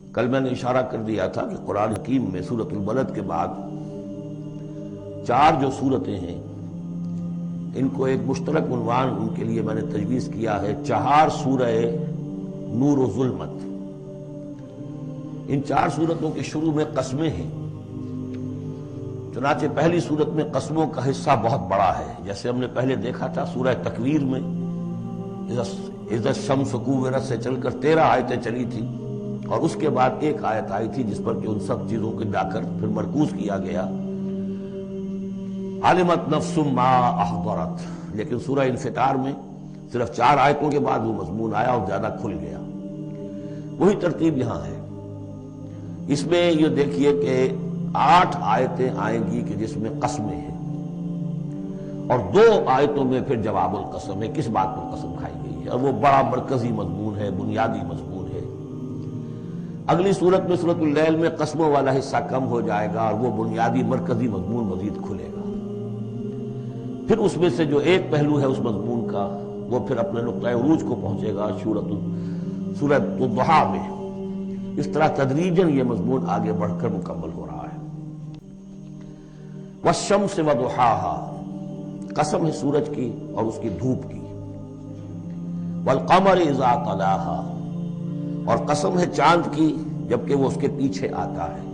کل میں نے اشارہ کر دیا تھا کہ قرآن حکیم میں سورۃ البلد کے بعد چار جو سورتیں ہیں ان کو ایک مشترک عنوان ان کے لیے میں نے تجویز کیا ہے، چہار سورہ نور و ظلمت۔ ان چار سورتوں کے شروع میں قسمیں ہیں، چنانچہ پہلی سورت میں قسموں کا حصہ بہت بڑا ہے، جیسے ہم نے پہلے دیکھا تھا سورہ تکویر میں اذا الشمس کورت سے چل کر 13 آیتیں چلی تھی، اور اس کے بعد ایک آیت آئی تھی جس پر کہ ان سب چیزوں کو جا کر پھر مرکوز کیا گیا، علمت نفس ما احضرت۔ لیکن سورہ انفطار میں صرف 4 آیتوں کے بعد وہ مضمون آیا اور زیادہ کھل گیا۔ وہی ترتیب یہاں ہے۔ اس میں یہ دیکھیے کہ 8 آیتیں آئیں گی کہ جس میں قسمیں ہیں، اور 2 آیتوں میں پھر جواب القسم ہے، کس بات پر قسم کھائی گئی ہے، اور وہ بڑا مرکزی مضمون ہے، بنیادی مضمون ہے۔ اگلی صورت میں سورۃ اللیل میں قسموں والا حصہ کم ہو جائے گا اور وہ بنیادی مرکزی مضمون مزید کھلے گا۔ پھر اس میں سے جو ایک پہلو ہے اس مضمون کا وہ پھر اپنے نقطۂ عروج کو پہنچے گا سورۃ الضحیٰ میں۔ اس طرح تدریجاً یہ مضمون آگے بڑھ کر مکمل ہو رہا ہے۔ والشمس وضحاها، قسم ہے سورج کی اور اس کی دھوپ کی۔ والقمر اذا تلاها، اور قسم ہے چاند کی جبکہ وہ اس کے پیچھے آتا ہے۔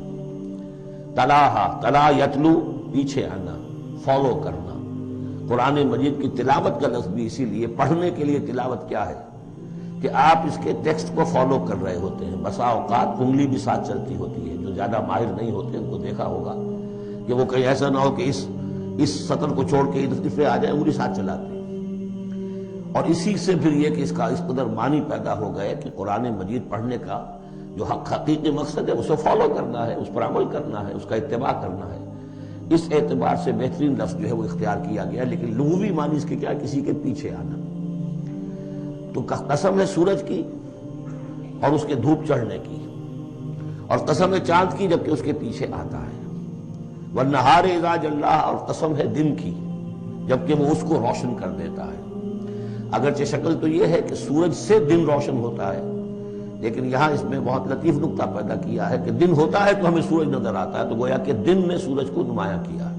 تلاہا، تلا یتلو، پیچھے آنا، فالو کرنا۔ قرآن مجید کی تلاوت کا لفظ بھی اسی لیے، پڑھنے کے لیے تلاوت کیا ہے کہ آپ اس کے ٹیکسٹ کو فالو کر رہے ہوتے ہیں۔ بسا اوقات انگلی بھی ساتھ چلتی ہوتی ہے، جو زیادہ ماہر نہیں ہوتے ان کو دیکھا ہوگا کہ وہ کہیں ایسا نہ ہو کہ اس سطر کو چھوڑ کے ادھر آ جائے، انگلی ساتھ چلاتے ہیں۔ اور اسی سے پھر یہ کہ اس کا اس قدر معنی پیدا ہو گئے کہ قرآن مجید پڑھنے کا جو حقیقی مقصد ہے اسے فالو کرنا ہے، اس پر عمل کرنا ہے، اس کا اتباع کرنا ہے۔ اس اعتبار سے بہترین لفظ جو ہے وہ اختیار کیا گیا، لیکن لغوی معنی اس کے کیا، کسی کے پیچھے آنا۔ تو قسم ہے سورج کی اور اس کے دھوپ چڑھنے کی، اور قسم ہے چاند کی جبکہ اس کے پیچھے آتا ہے۔ والنہار اذا جلاھا، اور قسم ہے دن کی جبکہ وہ اس کو روشن کر دیتا ہے۔ اگرچہ شکل تو یہ ہے کہ سورج سے دن روشن ہوتا ہے، لیکن یہاں اس میں بہت لطیف نقطہ پیدا کیا ہے کہ دن ہوتا ہے تو ہمیں سورج نظر آتا ہے، تو گویا کہ دن نے سورج کو نمایاں کیا ہے،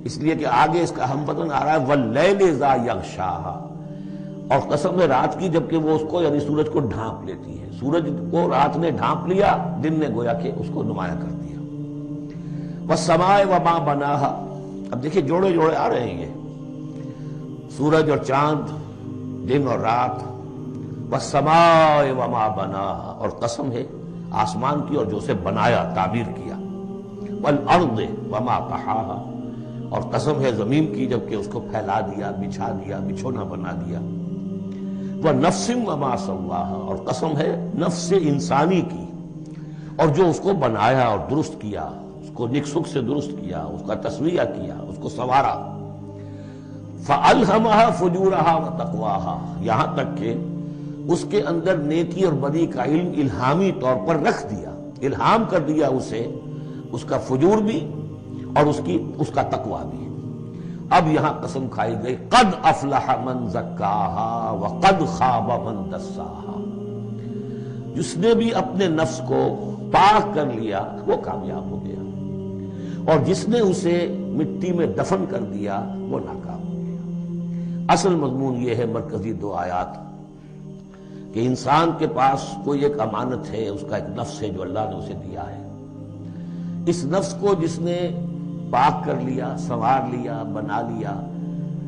اس لیے کہ آگے اس کا ہم بدن آ رہا ہے واللیل اذا یغشاھا، اور قسم ہے رات کی جبکہ وہ اس کو یعنی سورج کو ڈھانپ لیتی ہے۔ سورج کو رات نے ڈھانپ لیا، دن نے گویا کہ اس کو نمایاں کر دیا۔ والسماء وما بناھا، اب دیکھیے جوڑے جوڑے آ رہے ہیں یہ، سورج اور چاند، دن اور رات۔ والسماء وما بناھا، اور قسم ہے آسمان کی اور جو اسے بنایا، تعبیر کیا۔ والارض وما طحاھا، اور قسم ہے زمین کی جبکہ اس کو پھیلا دیا، بچھا دیا، بچھونا بنا دیا۔ ونفس وما سواھا، اور قسم ہے نفس انسانی کی اور جو اس کو بنایا اور درست کیا، اس کو نک سک سے درست کیا، اس کا تسویہ کیا، اس کو سنوارا۔ فألہمہا فجورہا وتقواہا، یہاں تک کہ اس کے اندر نیکی اور بدی کا علم الہامی طور پر رکھ دیا، الہام کر دیا اسے، اس کا فجور بھی اور اس کا تقویٰ بھی۔ اب یہاں قسم کھائی گئی قد افلح من زکاہا وقد خاب من دساہا، جس نے بھی اپنے نفس کو پاک کر لیا وہ کامیاب ہو گیا، اور جس نے اسے مٹی میں دفن کر دیا وہ ناکام ہو گیا۔ اصل مضمون یہ ہے، مرکزی 2 آیات، کہ انسان کے پاس کوئی ایک امانت ہے، اس کا ایک نفس ہے جو اللہ نے اسے دیا ہے۔ اس نفس کو جس نے پاک کر لیا، سنوار لیا، بنا لیا،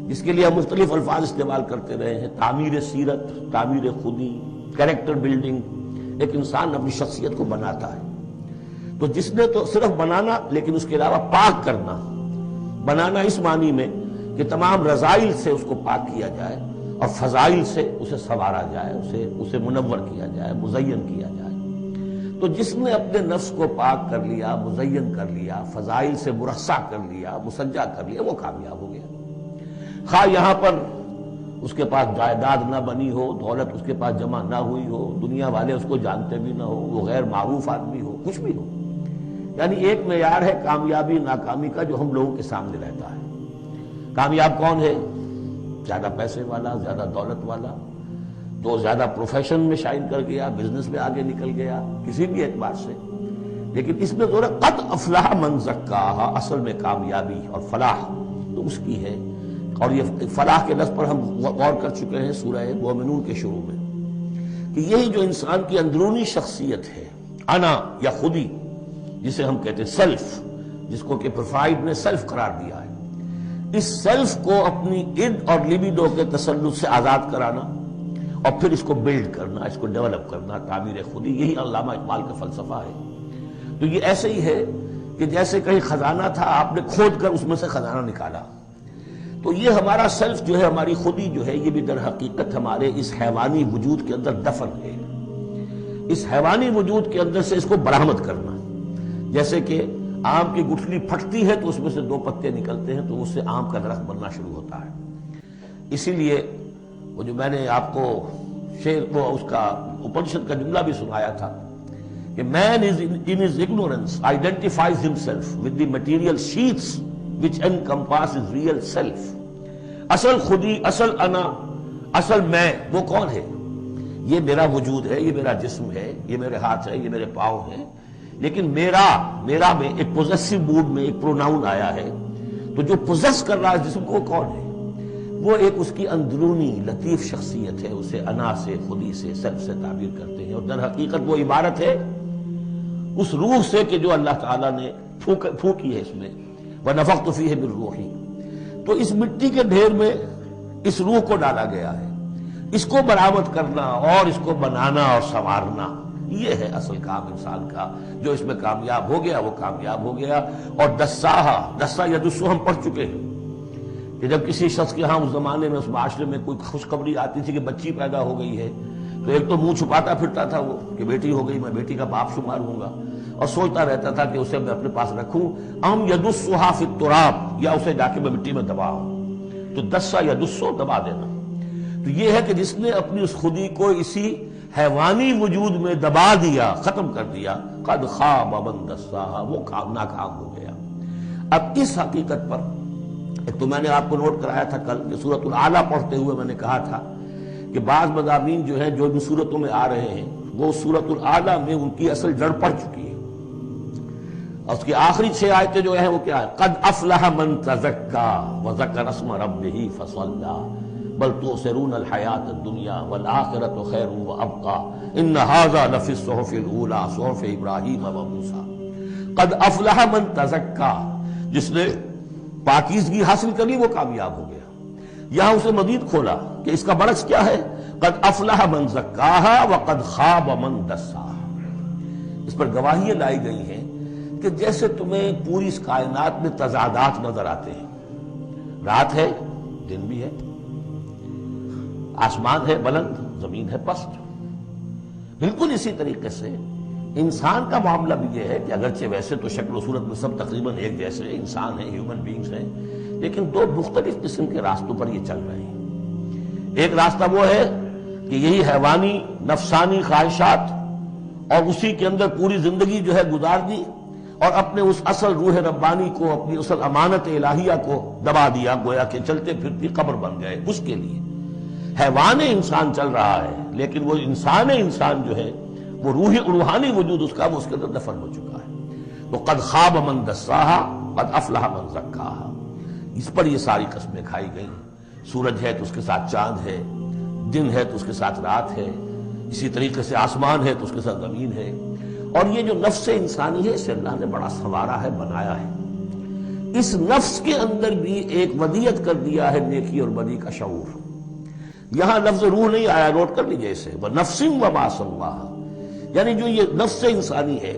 جس کے لیے ہم مختلف الفاظ استعمال کرتے رہے ہیں، تعمیر سیرت، تعمیر خودی، کریکٹر بلڈنگ، ایک انسان اپنی شخصیت کو بناتا ہے۔ تو جس نے تو صرف بنانا، لیکن اس کے علاوہ پاک کرنا، بنانا اس معنی میں کہ تمام رذائل سے اس کو پاک کیا جائے اور فضائل سے اسے سنوارا جائے، اسے منور کیا جائے، مزین کیا جائے۔ تو جس نے اپنے نفس کو پاک کر لیا، مزین کر لیا، فضائل سے مرصع کر لیا، مسجع کر لیا، وہ کامیاب ہو گیا۔ خواہ یہاں پر اس کے پاس جائیداد نہ بنی ہو، دولت اس کے پاس جمع نہ ہوئی ہو، دنیا والے اس کو جانتے بھی نہ ہو، وہ غیر معروف آدمی ہو، کچھ بھی ہو، یعنی ایک معیار ہے کامیابی ناکامی کا جو ہم لوگوں کے سامنے رہتا ہے۔ کامیاب کون ہے؟ زیادہ پیسے والا، زیادہ دولت والا، تو زیادہ پروفیشن میں شائن کر گیا، بزنس میں آگے نکل گیا، کسی بھی اعتبار سے. لیکن اس میں ذرا قد افلح من زکاہا، اصل میں کامیابی اور فلاح تو اس کی ہے. اور یہ فلاح کے لفظ پر ہم غور کر چکے ہیں سورہ مومنون کے شروع میں، کہ یہی جو انسان کی اندرونی شخصیت ہے، انا یا خودی جسے ہم کہتے ہیں سیلف، جس کو کہ پروفائڈ نے سیلف قرار دیا ہے، اس سیلف کو اپنی اڈ اور لیبیڈو کے تسلط سے آزاد کرانا اور پھر اس کو بلڈ کرنا، اس کو ڈیولپ کرنا، تعمیر خودی، یہی علامہ اقبال کا فلسفہ ہے. تو یہ ایسے ہی ہے کہ جیسے کہیں خزانہ تھا، آپ نے کھود کر اس میں سے خزانہ نکالا. تو یہ ہمارا سیلف جو ہے، ہماری خودی جو ہے، یہ بھی در حقیقت ہمارے اس حیوانی وجود کے اندر دفن ہے. اس حیوانی وجود کے اندر سے اس کو برآمد کرنا، جیسے کہ آم کی گٹھلی پھٹتی ہے تو اس میں سے 2 پتے نکلتے ہیں تو اس سے آم کا درخت بننا شروع ہوتا ہے. اسی لیے وہ جو میں نے آپ کو شعر کو اس کا اپنشد کا جملہ بھی سنایا تھا کہ man is in his ignorance identifies himself with the material sheaths which encompass his real self. اصل خودی، اصل انا، اصل میں وہ کون ہے؟ یہ میرا وجود ہے، یہ میرا جسم ہے، یہ میرے ہاتھ ہے، یہ میرے پاؤں ہیں. لیکن میرا میں ایک پوزیسو موڈ میں ایک پروناؤن آیا ہے، تو جو پوزیس کر رہا ہے جسم کو کون ہے؟ وہ ایک اس کی اندرونی لطیف شخصیت ہے. اسے انا سے، خودی سے، سیلف سے تعبیر کرتے ہیں. اور در حقیقت وہ عبارت ہے اس روح سے کہ جو اللہ تعالیٰ نے پھونکی ہے اس میں، وَنَفَخْتُ فِيهِ مِن رُوحِي. تو اس مٹی کے ڈھیر میں اس روح کو ڈالا گیا ہے. اس کو برآمد کرنا اور اس کو بنانا اور سنوارنا، یہ ہے اصل کام انسان کا. جو اس میں کامیاب ہو گیا وہ کامیاب ہو گیا. اور دسا یدسو ہم پڑھ چکے ہیں کہ جب کسی شخص کے ہاں اس زمانے میں، اس معاشرے میں کوئی خوشخبری آتی تھی کہ بچی پیدا ہو گئی ہے، تو ایک تو منہ چھپاتا پھرتا تھا وہ کہ بیٹی ہو گئی، میں بیٹی کا باپ شمار ہوں گا، اور سوچتا رہتا تھا کہ اسے میں اپنے پاس رکھوں، ام یدسھا فی التراب، یا اسے جا کے میں مٹی میں دباؤں. تو دسا یدسو، دبا دینا. تو یہ ہے کہ جس نے اپنی اس خودی کو اسی حیوانی وجود میں دبا دیا، ختم کر دیا، قد خاب من دساہا، وہ ناکام ہو گیا. اب اس حقیقت پر ایک تو میں نے آپ کو نوٹ کرایا تھا کل کہ سورۃ الاعلیٰ پڑھتے ہوئے میں نے کہا تھا کہ بعض مضامین جو ہیں جو ان سورتوں میں آ رہے ہیں وہ سورۃ الاعلیٰ میں ان کی اصل جڑ پڑ چکی ہے. اور اس کی آخری 6 آیتیں جو ہیں وہ کیا ہے؟ قد افلح من تزکا وذکر اسم ربہ فصلی بل تؤثرون الحیاۃ الدنیا والآخرۃ خیر وابقی ان ھذا لفی الصحف الاولی صحف ابراہیم وموسیٰ. قد افلح من تزکا، جس نے پاکیزگی حاصل کر لی وہ کامیاب ہو گیا. یہاں اسے مزید کھولا کہ اس کا برعکس کیا ہے؟ قد افلح من زکاہا وقد خاب من دساہا. اس پر گواہیاں لائی گئی ہیں کہ جیسے تمہیں پوری اس کائنات میں تضادات نظر آتے ہیں، رات ہے، دن بھی ہے، آسمان ہے بلند، زمین ہے پست، بالکل اسی طریقے سے انسان کا معاملہ بھی یہ ہے کہ اگرچہ ویسے تو شکل و صورت میں سب تقریباً ایک جیسے انسان ہیں، ہیومن بینگز ہیں، لیکن 2 مختلف قسم کے راستوں پر یہ چل رہے ہیں. ایک راستہ وہ ہے کہ یہی حیوانی نفسانی خواہشات اور اسی کے اندر پوری زندگی جو ہے گزار دی اور اپنے اس اصل روح ربانی کو، اپنی اصل امانت الہیہ کو دبا دیا، گویا کہ چلتے پھرتی قبر بن گئے. اس کے لیے حیوان انسان چل رہا ہے، لیکن وہ انسان جو ہے وہ روحانی وجود اس کا وہ اس کے اندر دفن ہو چکا ہے. تو قد خاب من دساہا قد افلح من زکاہا. اس پر یہ ساری قسمیں کھائی گئیں. سورج ہے تو اس کے ساتھ چاند ہے، دن ہے تو اس کے ساتھ رات ہے، اسی طریقے سے آسمان ہے تو اس کے ساتھ زمین ہے. اور یہ جو نفس انسانی ہے اسے اللہ نے بڑا سنوارا ہے، بنایا ہے. اس نفس کے اندر بھی ایک ودیت کر دیا ہے نیکی اور بدی کا شعور. یہاں لفظ روح نہیں آیا، نوٹ کر لیجئے اسے، وَنَفْسٍ وَمَا سَوَّاهَا. یعنی جو یہ نفس انسانی ہے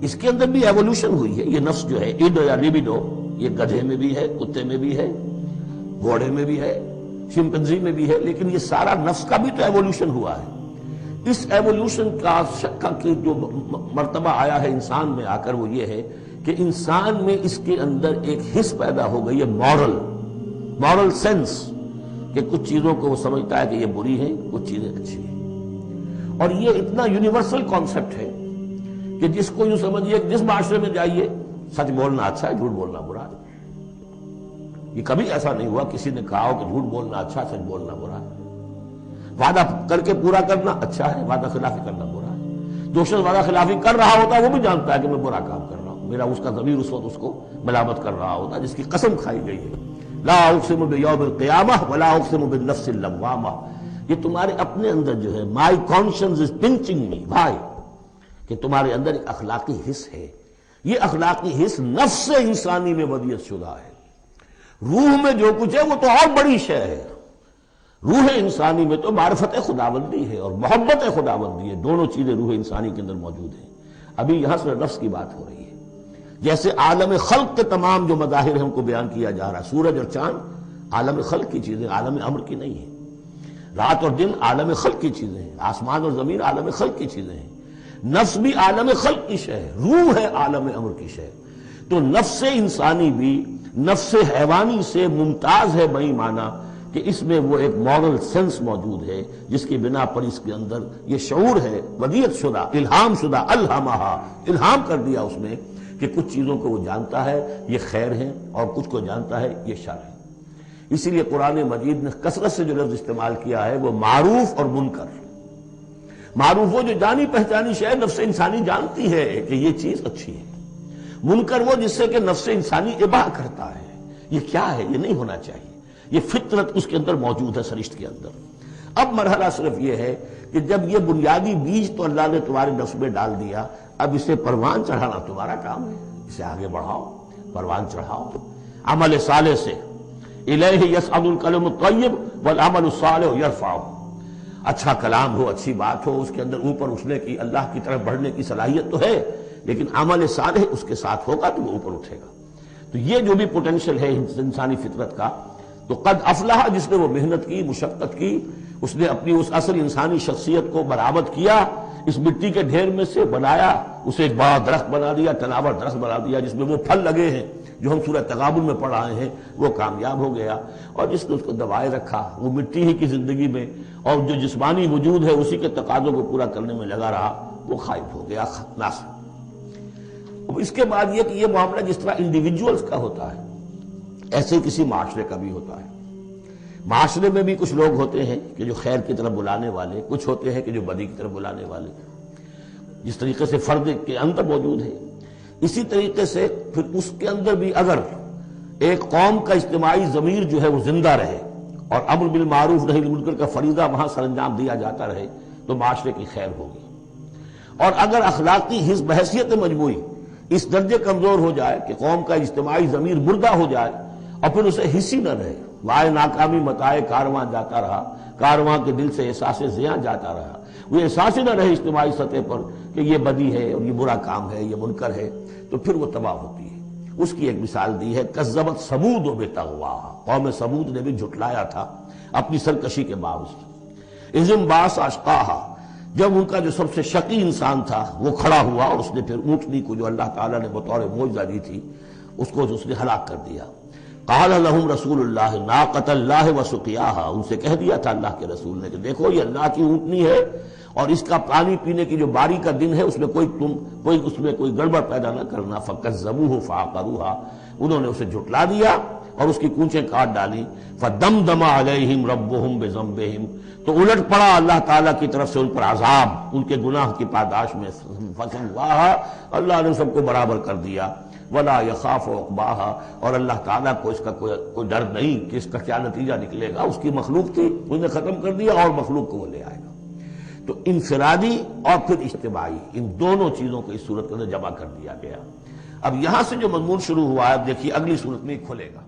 اس کے اندر بھی ایوولوشن ہوئی ہے. یہ نفس جو ہے اڈ یا لیبیڈو، یہ گدھے میں بھی ہے، کتے میں بھی ہے، گھوڑے میں بھی ہے، چمپینزی میں بھی ہے، لیکن یہ سارا نفس کا بھی تو ایوولوشن ہوا ہے. اس ایوولوشن کا جو مرتبہ آیا ہے انسان میں آ کر وہ یہ ہے کہ انسان میں اس کے اندر ایک حس پیدا ہو گئی ہے، مورل سینس، کہ کچھ چیزوں کو وہ سمجھتا ہے کہ یہ بری ہیں، کچھ چیزیں اچھی ہیں. اور یہ اتنا یونیورسل کانسیپٹ ہے کہ جس کو یوں سمجھیے جس معاشرے میں جائیے سچ بولنا اچھا ہے، جھوٹ بولنا برا ہے. یہ کبھی ایسا نہیں ہوا کسی نے کہا ہو کہ جھوٹ بولنا اچھا، سچ بولنا برا ہے. وعدہ کر کے پورا کرنا اچھا ہے، وعدہ خلافی کرنا برا ہے۔ جو شخص وعدہ خلافی کر رہا ہوتا ہے وہ بھی جانتا ہے کہ میں برا کام کر رہا ہوں، میرا اس کا ضمیر اس وقت اس کو ملامت کر رہا ہوتا ہے، جس کی قسم کھائی گئی ہے۔ لا اقسم بیوم القیامہ ولا اقسم بالنفس اللوامہ، یہ تمہارے اپنے اندر جو ہے مائی کانشنس از پنچنگ می بھائی، کہ تمہارے اندر ایک اخلاقی حص ہے، یہ اخلاقی حص نفس انسانی میں ودیت شدہ ہے۔ روح میں جو کچھ ہے وہ تو اور بڑی شے ہے، روح انسانی میں تو معرفت خداوندی ہے اور محبت خداوندی ہے، دونوں چیزیں روح انسانی کے اندر موجود ہیں۔ ابھی یہاں سے نفس کی بات ہو رہی ہے، جیسے عالم خلق کے تمام جو مظاہر ہیں ہم کو بیان کیا جا رہا ہے، سورج اور چاند عالم خلق کی چیزیں، عالم امر کی نہیں ہیں، رات اور دن عالم خلق کی چیزیں ہیں، آسمان اور زمین عالم خلق کی چیزیں ہیں، نفس بھی عالم خلق کی شے ہے، روح ہے عالم امر کی شے۔ تو نفس انسانی بھی نفس حیوانی سے ممتاز ہے بئی معنی کہ اس میں وہ ایک مورل سینس موجود ہے جس کی بنا پر اس کے اندر یہ شعور ہے ودیت شدہ، الہام شدہ، الہمہا، الہام کر دیا اس میں کہ کچھ چیزوں کو وہ جانتا ہے یہ خیر ہیں اور کچھ کو جانتا ہے یہ شر ہے۔ اسی لیے قرآن مجید نے کثرت سے جو لفظ استعمال کیا ہے وہ معروف اور منکر۔ معروف وہ جو جانی پہچانی شے نفس انسانی جانتی ہے کہ یہ چیز اچھی ہے، منکر وہ جس سے کہ نفس انسانی اباہ کرتا ہے یہ کیا ہے، یہ نہیں ہونا چاہیے، یہ فطرت اس کے اندر موجود ہے سرشت کے اندر۔ اب مرحلہ صرف یہ ہے کہ جب یہ بنیادی بیج تو اللہ نے تمہارے نفس میں ڈال دیا، اب اسے پروان چڑھانا تمہارا کام ہے، اسے آگے بڑھاؤ، پروان چڑھاؤ عمل صالح سے۔ الیہ یصعد الکلم الطیب والعمل الصالح یرفعہ، اچھا کلام ہو، اچھی بات ہو، اس کے اندر اوپر اٹھنے کی، اللہ کی طرف بڑھنے کی صلاحیت تو ہے، لیکن عمل صالح اس کے ساتھ ہوگا تو وہ اوپر اٹھے گا۔ تو یہ جو بھی پوٹینشل ہے انسانی فطرت کا، تو قد افلح جس نے وہ محنت کی، مشقت کی، اس نے اپنی اس اصل انسانی شخصیت کو برآمد کیا، اس مٹی کے ڈھیر میں سے بنایا، اسے ایک بڑا درخت بنا دیا، تناور درخت بنا دیا جس میں وہ پھل لگے ہیں جو ہم سورہ تغابن میں پڑھ رہے ہیں، وہ کامیاب ہو گیا۔ اور جس نے اس کو دبائے رکھا وہ مٹی ہی کی زندگی میں، اور جو جسمانی وجود ہے اسی کے تقاضوں کو پورا کرنے میں لگا رہا، وہ غائب ہو گیا، ناس۔ اس کے بعد یہ کہ یہ معاملہ جس طرح انڈیویجولز کا ہوتا ہے ایسے ہی کسی معاشرے کا بھی ہوتا ہے۔ معاشرے میں بھی کچھ لوگ ہوتے ہیں کہ جو خیر کی طرف بلانے والے، کچھ ہوتے ہیں کہ جو بدی کی طرف بلانے والے، جس طریقے سے فرد کے اندر موجود ہے اسی طریقے سے پھر اس کے اندر بھی اگر ایک قوم کا اجتماعی ضمیر جو ہے وہ زندہ رہے اور امر بالمعروف نہی عن المنکر کا فریضہ وہاں سر انجام دیا جاتا رہے تو معاشرے کی خیر ہوگی۔ اور اگر اخلاقی حزب بحیثیت مجموعی اس درجے کمزور ہو جائے کہ قوم کا اجتماعی ضمیر مردہ ہو جائے اور پھر اسے حصی نہ رہے، وائے ناکامی متائے کارواں جاتا رہا، کارواں کے دل سے احساس زیاں جاتا رہا، وہ احساس ہی نہ رہے اجتماعی سطح پر کہ یہ بدی ہے اور یہ برا کام ہے، یہ منکر ہے، تو پھر وہ تباہ ہوتی ہے۔ اس کی ایک مثال دی ہے، کذبت ثمود بطغواہا، قوم ثمود نے بھی جھٹلایا تھا اپنی سرکشی کے باوجود۔ اذ انبعث اشقاہا، جب ان کا جو سب سے شقی انسان تھا وہ کھڑا ہوا اور اس نے پھر اونٹنی کو جو اللہ تعالیٰ نے بطور معجزہ دی تھی اس کو اس نے ہلاک کر دیا۔ قال لهم رسول اللہ ناقۃ اللہ وسقیاہا، ان سے کہہ دیا تھا اللہ کے رسول نے کہ دیکھو یہ اللہ کی اونٹنی ہے اور اس کا پانی پینے کی جو باری کا دن ہے اس میں کوئی گڑبڑ پیدا نہ کرنا۔ فکذبوہ فعقروہا، انہوں نے اسے جھٹلا دیا اور اس کی کونچیں کاٹ ڈالی۔ فدمدم علیہم ربہم بذنبہم، تو الٹ پڑا اللہ تعالیٰ کی طرف سے ان پر عذاب ان کے گناہ کی پاداش میں، فسواہا، اللہ نے سب کو برابر کر دیا۔ ولا یخاف عقباہا، اور اللہ تعالیٰ کو اس کا کوئی ڈر نہیں کہ اس کا کیا نتیجہ نکلے گا، اس کی مخلوق تھی اس نے ختم کر دیا اور مخلوق کو وہ لے آئے گا۔ تو انفرادی اور پھر اجتماعی، ان دونوں چیزوں کو اس صورت کے اندر جمع کر دیا گیا۔ اب یہاں سے جو مضمون شروع ہوا ہے اب دیکھیے اگلی صورت میں کھلے گا۔